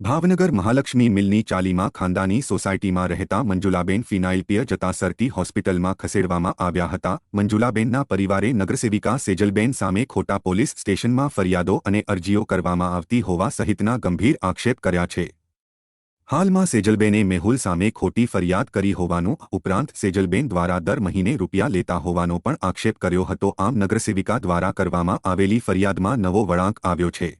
ભાવનગર મહાલક્ષ્મી મિલની ચાલીમાં ખાનદાની સોસાયટીમાં રહેતા મંજુલાબેન ફિનાઇલ પીય જતા સરટી હોસ્પિટલમાં ખસેડવામાં આવ્યા હતા। મંજુલાબેનના પરિવારે નગરસેવિકા સેજલબેન સામે ખોટા પોલીસ સ્ટેશનમાં ફરિયાદો અને અરજીઓ કરવામાં આવતી હોવા સહિતના ગંભીર આક્ષેપ કર્યા છે। હાલમાં સેજલબેને મેહુલ સામે ખોટી ફરિયાદ કરી હોવાનું ઉપરાંત સેજલબેન દ્વારા દર મહિને રૂપિયા લેતા હોવાનો પણ આક્ષેપ કર્યો હતો। આમ નગરસેવિકા દ્વારા કરવામાં આવેલી ફરિયાદમાં નવો વળાંક આવ્યો છે।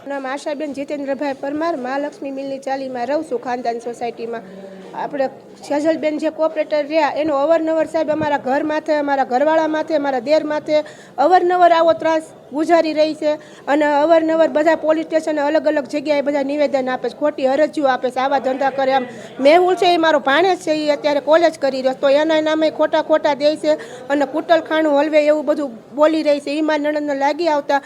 નામ આશાબેન જીતેન્દ્રભાઈ પરમાર મહાલક્ષ્મી મિલની ચાલીમાં રહું છું। ખાનદાન સોસાયટીમાં આપણે સેજલબેન જે કોઓપરેટર રહ્યા એનો અવારનવાર સાહેબ અમારા ઘર માથે, અમારા ઘરવાળા માથે, અમારા દેર માથે અવારનવાર આવો ત્રાસ ગુજારી રહી છે અને અવારનવાર બધા પોલીસ સ્ટેશને અલગ અલગ જગ્યાએ બધા નિવેદન આપે છે, ખોટી અરજીઓ આપે છે, આવા ધંધા કરે। આમ મેહુલ છે એ મારો ભાણેજ છે, એ અત્યારે કોલેજ કરી રહ્યો તો એના નામે ખોટા દે છે અને કુટલખાણું હલવે એવું બધું બોલી રહી છે। એમાં નણંદને લાગી આવતા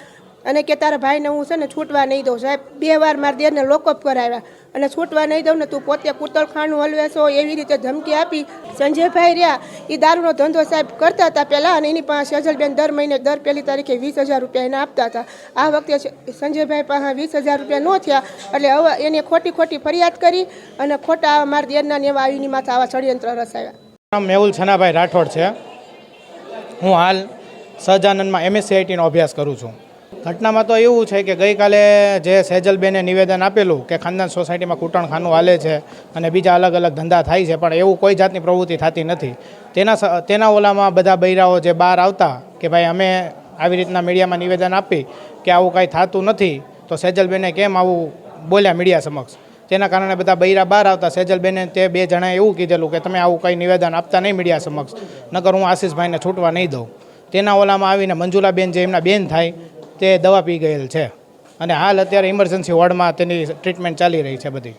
અને કે તારા ભાઈને હું છે ને છૂટવા નહીં દઉં। સાહેબ 2 વાર મારા દેરને લોકઅપ કરાવ્યા અને છૂટવા નહીં દઉં ને તું પોતે કુતલખાનું હલવે છો એવી રીતે ધમકી આપી। સંજયભાઈ રહ્યા એ દારૂનો ધંધો સાહેબ કરતા હતા પહેલાં અને એની પાસે સેજલબેન દર મહિને દર 1લી તારીખે 20,000 રૂપિયા એને આપતા હતા। આ વખતે સંજયભાઈ પાસે 20,000 રૂપિયા ન થયા એટલે હવે એને ખોટી ફરિયાદ કરી અને ખોટા મારા દેરના ને એવા એની માથે આવા ષડયંત્ર રચાયા। મેહુલ છનાભાઈ રાઠોડ છે। હું હાલ સહજાનંદમાં MSc-ITનો અભ્યાસ કરું છું। ઘટનામાં તો એવું છે કે ગઈકાલે જે સેજલબેને નિવેદન આપેલું કે ખાનદાન સોસાયટીમાં કૂટણખાનું હાલે છે અને બીજા અલગ અલગ ધંધા થાય છે, પણ એવું કોઈ જાતની પ્રવૃત્તિ થતી નથી। તેના ઓલામાં બધા બૈરાઓ જે બહાર આવતા કે ભાઈ અમે આવી રીતના મીડિયામાં નિવેદન આપી કે આવું કાંઈ થતું નથી, તો સેજલબેને કેમ આવું બોલ્યા મીડિયા સમક્ષ, તેના કારણે બધા બૈરા બહાર આવતા। સેજલબેને તે 2 જણાએ એવું કીધેલું કે તમે આવું કંઈ નિવેદન આપતા નહીં મીડિયા સમક્ષ, નકર હું આશીષભાઈને છૂટવા નહીં દઉં। તેના ઓલામાં આવીને મંજુલાબેન જે એમના બેન થાય તે દવા પી ગયેલ છે અને હાલ અત્યારે ઇમરજન્સી વોર્ડમાં તેની ટ્રીટમેન્ટ ચાલી રહી છે બધી।